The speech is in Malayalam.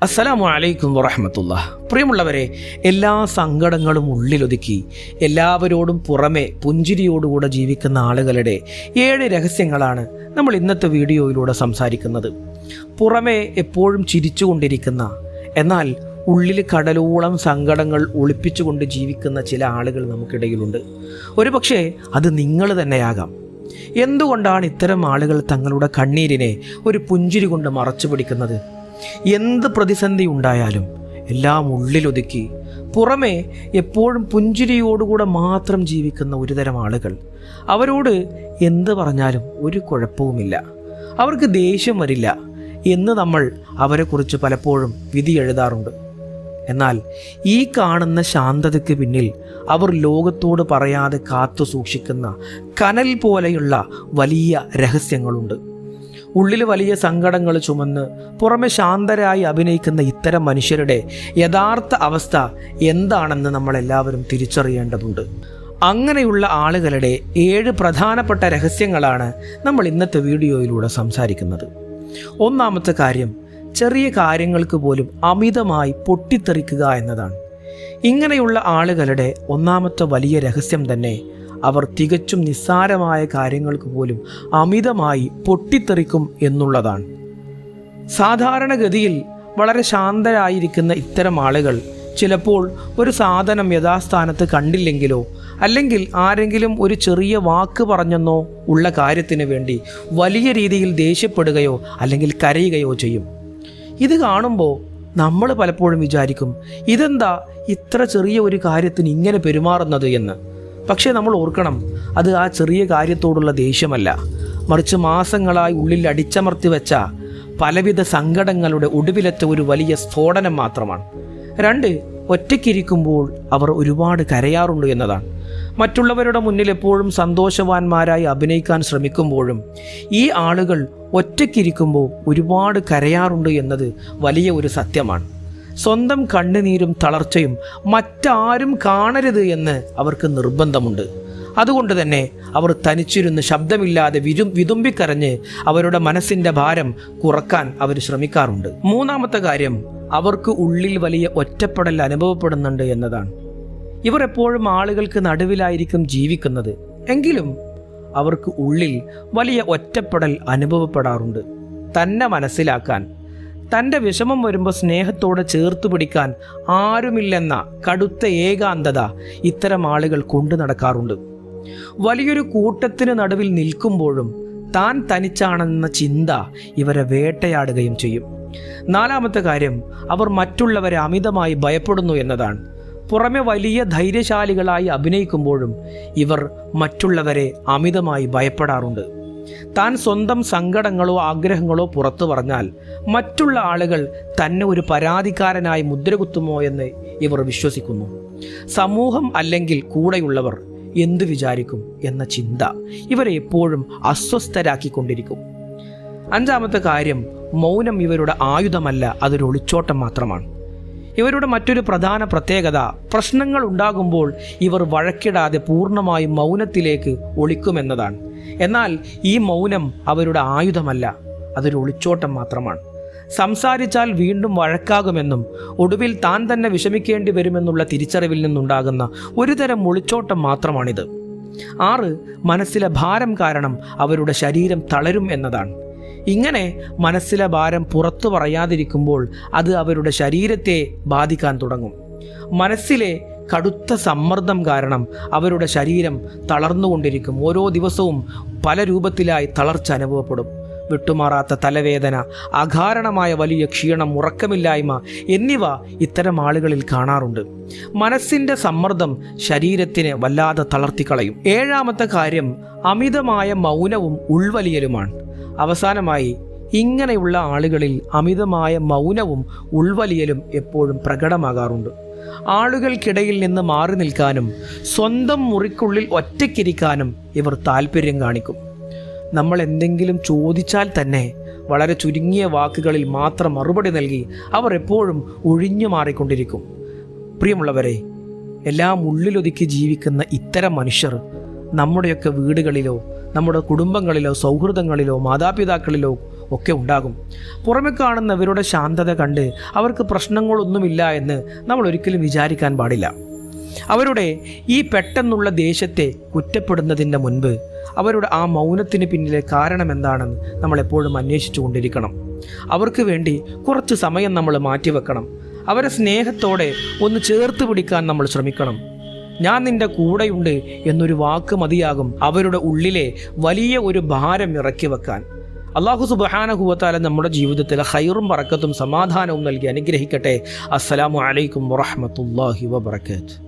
അസ്സലാമു അലൈക്കും വറഹ്മത്തുള്ളാഹി. പ്രിയമുള്ളവരെ, എല്ലാ സങ്കടങ്ങളും ഉള്ളിലൊതുക്കി എല്ലാവരോടും പുറമെ പുഞ്ചിരിയോടുകൂടെ ജീവിക്കുന്ന ആളുകളുടെ 7 രഹസ്യങ്ങളാണ് നമ്മൾ ഇന്നത്തെ വീഡിയോയിലൂടെ സംസാരിക്കുന്നത്. പുറമെ എപ്പോഴും ചിരിച്ചുകൊണ്ടിരിക്കുന്ന, എന്നാൽ ഉള്ളിൽ കടലോളം സങ്കടങ്ങൾ ഒളിപ്പിച്ചുകൊണ്ട് ജീവിക്കുന്ന ചില ആളുകൾ നമുക്കിടയിലുണ്ട്. ഒരുപക്ഷെ അത് നിങ്ങൾ തന്നെയാകാം. എന്തുകൊണ്ടാണ് ഇത്തരം ആളുകൾ തങ്ങളുടെ കണ്ണീരിനെ ഒരു പുഞ്ചിരി കൊണ്ട് മറച്ചു പിടിക്കുന്നത്? എന്ത് പ്രതിസന്ധി ഉണ്ടായാലും എല്ലാം ഉള്ളിലൊതുക്കി പുറമെ എപ്പോഴും പുഞ്ചിരിയോടുകൂടെ മാത്രം ജീവിക്കുന്ന ഒരുതരം ആളുകൾ. അവരോട് എന്ത് പറഞ്ഞാലും ഒരു കുഴപ്പവുമില്ല, അവർക്ക് ദേഷ്യം വരില്ല എന്ന് നമ്മൾ അവരെക്കുറിച്ച് പലപ്പോഴും വിധി എഴുതാറുണ്ട്. എന്നാൽ ഈ കാണുന്ന ശാന്തതയ്ക്ക് പിന്നിൽ അവർ ലോകത്തോട് പറയാതെ കാത്തു സൂക്ഷിക്കുന്ന കനൽ പോലെയുള്ള വലിയ രഹസ്യങ്ങളുണ്ട്. ഉള്ളിൽ വലിയ സങ്കടങ്ങൾ ചുമന്ന് പുറമെ ശാന്തരായി അഭിനയിക്കുന്ന ഇത്തരം മനുഷ്യരുടെ യഥാർത്ഥ അവസ്ഥ എന്താണെന്ന് നമ്മളെല്ലാവരും തിരിച്ചറിയേണ്ടതുണ്ട്. അങ്ങനെയുള്ള ആളുകളുടെ 7 പ്രധാനപ്പെട്ട രഹസ്യങ്ങളാണ് നമ്മൾ ഇന്നത്തെ വീഡിയോയിലൂടെ സംസാരിക്കുന്നത്. ഒന്നാമത്തെ കാര്യം, ചെറിയ കാര്യങ്ങൾക്ക് പോലും അമിതമായി പൊട്ടിത്തെറിക്കുക എന്നതാണ്. ഇങ്ങനെയുള്ള ആളുകളുടെ ഒന്നാമത്തെ വലിയ രഹസ്യം തന്നെ അവർ തികച്ചും നിസ്സാരമായ കാര്യങ്ങൾക്ക് പോലും അമിതമായി പൊട്ടിത്തെറിക്കും എന്നുള്ളതാണ്. സാധാരണഗതിയിൽ വളരെ ശാന്തരായിരിക്കുന്ന ഇത്തരം ആളുകൾ ചിലപ്പോൾ ഒരു സാധനം യഥാസ്ഥാനത്ത് കണ്ടില്ലെങ്കിലോ അല്ലെങ്കിൽ ആരെങ്കിലും ഒരു ചെറിയ വാക്ക് പറഞ്ഞെന്നോ ഉള്ള കാര്യത്തിന് വേണ്ടി വലിയ രീതിയിൽ ദേഷ്യപ്പെടുകയോ അല്ലെങ്കിൽ കരയുകയോ ചെയ്യും. ഇത് കാണുമ്പോൾ നമ്മൾ പലപ്പോഴും വിചാരിക്കും, ഇതെന്താ ഇത്ര ചെറിയ ഒരു കാര്യത്തിന് ഇങ്ങനെ പെരുമാറുന്നത് എന്ന്. പക്ഷേ നമ്മൾ ഓർക്കണം, അത് ആ ചെറിയ കാര്യത്തോടുള്ള ദേഷ്യമല്ല, മറിച്ച് മാസങ്ങളായി ഉള്ളിൽ അടിച്ചമർത്തി വെച്ച പലവിധ സങ്കടങ്ങളുടെ ഒടുവിലത്തെ ഒരു വലിയ സ്ഫോടനം മാത്രമാണ്. 2, ഒറ്റയ്ക്കിരിക്കുമ്പോൾ അവർ ഒരുപാട് കരയാറുണ്ട് എന്നതാണ്. മറ്റുള്ളവരുടെ മുന്നിൽ എപ്പോഴും സന്തോഷവാന്മാരായി അഭിനയിക്കാൻ ശ്രമിക്കുമ്പോഴും ഈ ആളുകൾ ഒറ്റയ്ക്കിരിക്കുമ്പോൾ ഒരുപാട് കരയാറുണ്ട് എന്നത് വലിയ ഒരു സത്യമാണ്. സ്വന്തം കണ്ണുനീരും തളർച്ചയും മറ്റാരും കാണരുത് എന്ന് അവർക്ക് നിർബന്ധമുണ്ട്. അതുകൊണ്ട് തന്നെ അവർ തനിച്ചിരുന്ന് ശബ്ദമില്ലാതെ വിതുമ്പിക്കരഞ്ഞ് അവരുടെ മനസ്സിൻ്റെ ഭാരം കുറക്കാൻ അവർ ശ്രമിക്കാറുണ്ട്. മൂന്നാമത്തെ കാര്യം, അവർക്ക് ഉള്ളിൽ വലിയ ഒറ്റപ്പെടൽ അനുഭവപ്പെടുന്നുണ്ട് എന്നതാണ്. ഇവർ എപ്പോഴും ആളുകൾക്ക് നടുവിലായിരിക്കും ജീവിക്കുന്നത്, എങ്കിലും അവർക്ക് ഉള്ളിൽ വലിയ ഒറ്റപ്പെടൽ അനുഭവപ്പെടാറുണ്ട്. തന്നെ മനസ്സിലാക്കാൻ, തൻ്റെ വിഷമം വരുമ്പോൾ സ്നേഹത്തോടെ ചേർത്ത് പിടിക്കാൻ ആരുമില്ലെന്ന കടുത്ത ഏകാന്തത ഇത്തരം ആളുകൾ കൊണ്ടു നടക്കാറുണ്ട്. വലിയൊരു കൂട്ടത്തിന് നടുവിൽ നിൽക്കുമ്പോഴും താൻ തനിച്ചാണെന്ന ചിന്ത ഇവരെ വേട്ടയാടുകയും ചെയ്യും. നാലാമത്തെ കാര്യം, അവർ മറ്റുള്ളവരെ അമിതമായി ഭയപ്പെടുന്നു എന്നതാണ്. പുറമെ വലിയ ധൈര്യശാലികളായി അഭിനയിക്കുമ്പോഴും ഇവർ മറ്റുള്ളവരെ അമിതമായി ഭയപ്പെടാറുണ്ട്. താൻ സ്വന്തം സങ്കടങ്ങളോ ആഗ്രഹങ്ങളോ പുറത്തു പറഞ്ഞാൽ മറ്റുള്ള ആളുകൾ തന്നെ ഒരു പരാതിക്കാരനായി മുദ്രകുത്തുമോ എന്ന് ഇവർ വിശ്വസിക്കുന്നു. സമൂഹം അല്ലെങ്കിൽ കൂടെയുള്ളവർ എന്തു വിചാരിക്കും എന്ന ചിന്ത ഇവരെ എപ്പോഴും അസ്വസ്ഥരാക്കിക്കൊണ്ടിരിക്കും. 5ാമത്തെ കാര്യം, മൗനം ഇവരുടെ ആയുധമല്ല, അതൊരു ഒളിച്ചോട്ടം മാത്രമാണ്. ഇവരുടെ മറ്റൊരു പ്രധാന പ്രത്യേകത, പ്രശ്നങ്ങൾ ഉണ്ടാകുമ്പോൾ ഇവർ വഴക്കിടാതെ പൂർണ്ണമായും മൗനത്തിലേക്ക് ഒളിക്കുമെന്നതാണ്. എന്നാൽ ഈ മൗനം അവരുടെ ആയുധമല്ല, അതൊരു ഒളിച്ചോട്ടം മാത്രമാണ്. സംസാരിച്ചാൽ വീണ്ടും വഴക്കാകുമെന്നും ഒടുവിൽ താൻ തന്നെ വിഷമിക്കേണ്ടി വരുമെന്നുള്ള തിരിച്ചറിവിൽ നിന്നുണ്ടാകുന്ന ഒരുതരം ഒളിച്ചോട്ടം മാത്രമാണിത്. 6, മനസ്സിലെ ഭാരം കാരണം അവരുടെ ശരീരം തളരും എന്നതാണ്. ഇങ്ങനെ മനസ്സിലെ ഭാരം പുറത്തു പറയാതിരിക്കുമ്പോൾ അത് അവരുടെ ശരീരത്തെ ബാധിക്കാൻ തുടങ്ങും. മനസ്സിലെ കടുത്ത സമ്മർദ്ദം കാരണം അവരുടെ ശരീരം തളർന്നുകൊണ്ടിരിക്കും. ഓരോ ദിവസവും പല രൂപത്തിലായി തളർച്ച അനുഭവപ്പെടും. വിട്ടുമാറാത്ത തലവേദന, അകാരണമായ വലിയ ക്ഷീണം, ഉറക്കമില്ലായ്മ എന്നിവ ഇത്തരം ആളുകളിൽ കാണാറുണ്ട്. മനസ്സിൻ്റെ സമ്മർദ്ദം ശരീരത്തിനെ വല്ലാതെ തളർത്തിക്കളയും. 7ാമത്തെ കാര്യം, അമിതമായ മൗനവും ഉൾവലിയലുമാണ്. അവസാനമായി, ഇങ്ങനെയുള്ള ആളുകളിൽ അമിതമായ മൗനവും ഉൾവലിയലും എപ്പോഴും പ്രകടമാകാറുണ്ട്. ആളുകൾക്കിടയിൽ നിന്ന് മാറി നിൽക്കാനും സ്വന്തം മുറിക്കുള്ളിൽ ഒറ്റയ്ക്കിരിക്കാനും ഇവർ താല്പര്യം കാണിക്കും. നമ്മൾ എന്തെങ്കിലും ചോദിച്ചാൽ തന്നെ വളരെ ചുരുങ്ങിയ വാക്കുകളിൽ മാത്രം മറുപടി നൽകി അവർ എപ്പോഴും ഒഴിഞ്ഞു മാറിക്കൊണ്ടിരിക്കും. പ്രിയമുള്ളവരെ, എല്ലാം ഉള്ളിലൊതുക്കി ജീവിക്കുന്ന ഇത്തരം മനുഷ്യർ നമ്മുടെയൊക്കെ വീടുകളിലോ നമ്മുടെ കുടുംബങ്ങളിലോ സൗഹൃദങ്ങളിലോ മാതാപിതാക്കളിലോ ഒക്കെ ഉണ്ടാകും. പുറമെ കാണുന്നവരുടെ ശാന്തത കണ്ട് അവർക്ക് പ്രശ്നങ്ങളൊന്നുമില്ല എന്ന് നമ്മൾ ഒരിക്കലും വിചാരിക്കാൻ പാടില്ല. അവരുടെ ഈ പെട്ടെന്നുള്ള ദേഷ്യത്തെ കുറ്റപ്പെടുന്നതിൻ്റെ മുൻപ് അവരുടെ ആ മൗനത്തിന് പിന്നിലെ കാരണം എന്താണെന്ന് നമ്മൾ എപ്പോഴും അന്വേഷിച്ചു കൊണ്ടിരിക്കണം. അവർക്ക് വേണ്ടി കുറച്ച് സമയം നമ്മൾ മാറ്റിവെക്കണം. അവരെ സ്നേഹത്തോടെ ഒന്ന് ചേർത്ത് പിടിക്കാൻ നമ്മൾ ശ്രമിക്കണം. ഞാൻ നിൻ്റെ കൂടെയുണ്ട് എന്നൊരു വാക്ക് മതിയാകും അവരുടെ ഉള്ളിലെ വലിയ ഒരു ഭാരം ഇറക്കി വെക്കാൻ. അല്ലാഹു സുബ്ഹാനഹു വ തആല നമ്മുടെ ജീവിതത്തിൽ ഖൈറും ബറക്കത്തും സമാധാനവും നൽകി അനുഗ്രഹിക്കട്ടെ. അസ്സലാമു അലൈക്കും വറഹ്മത്തുള്ളാഹി വബറകാതുഹു.